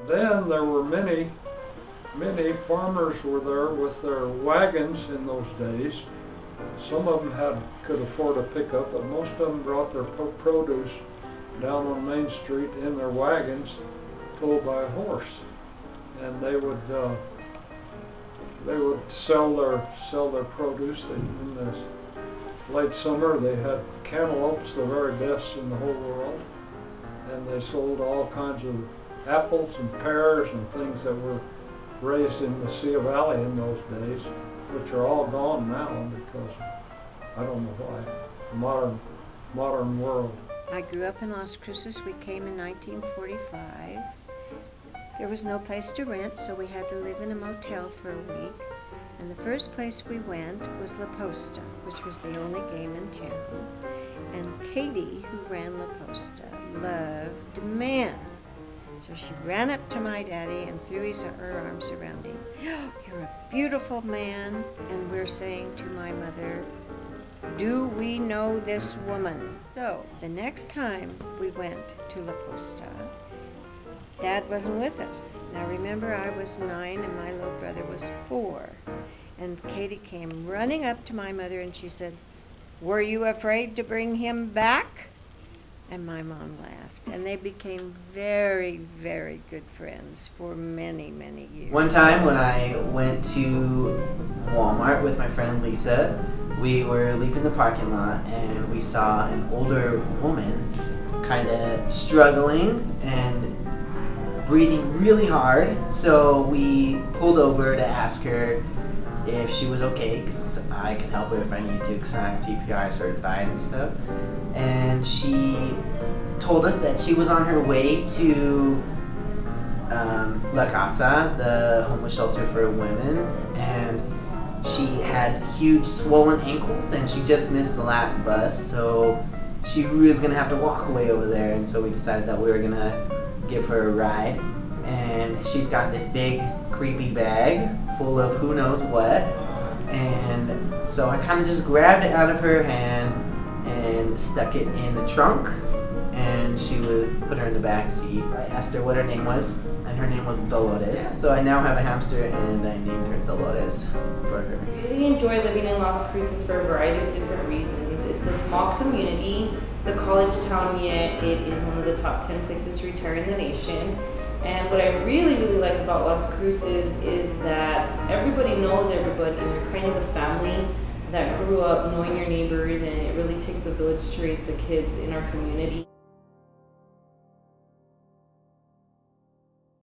then there were many farmers were there with their wagons in those days. Some of them could afford a pickup, but most of them brought their produce down on Main Street in their wagons, pulled by a horse, and they would sell their produce. In the late summer, they had cantaloupes, the very best in the whole world, and they sold all kinds of apples and pears and things that were raised in the Sea Valley in those days, which are all gone now because I don't know why. Modern world. I grew up in Las Cruces. We came in 1945. There was no place to rent, so we had to live in a motel for a week. And the first place we went was La Posta, which was the only game in town. And Katie, who ran La Posta, loved men. So she ran up to my daddy and threw her arms around him. "You're a beautiful man." And we're saying to my mother, "Do we know this woman?" So the next time we went to La Posta, Dad wasn't with us. Now remember, I was 9 and my little brother was 4. And Katie came running up to my mother and she said, "Were you afraid to bring him back?" And my mom laughed. And they became very, very good friends for many, many years. One time when I went to Walmart with my friend Lisa, we were leaving the parking lot and we saw an older woman kind of struggling and breathing really hard. So we pulled over to ask her if she was okay, because I could help her if I needed to, because I'm CPR certified and stuff. And she told us that she was on her way to La Casa, the homeless shelter for women, and she had huge swollen ankles and she just missed the last bus, so she was going to have to walk away over there. And so we decided that we were going to give her a ride. And she's got this big creepy bag full of who knows what, and so I kind of just grabbed it out of her hand and stuck it in the trunk, and she would put her in the back seat. I asked her what her name was, and her name was Dolores. So I now have a hamster and I named her Dolores for her. I really enjoy living in Las Cruces for a variety of different reasons. It's a small community, it's a college town, yet it is one of the top 10 places to retire in the nation. And what I really, really like about Las Cruces is that everybody knows everybody, and you're kind of a family that grew up knowing your neighbors, and it really takes a village to raise the kids in our community.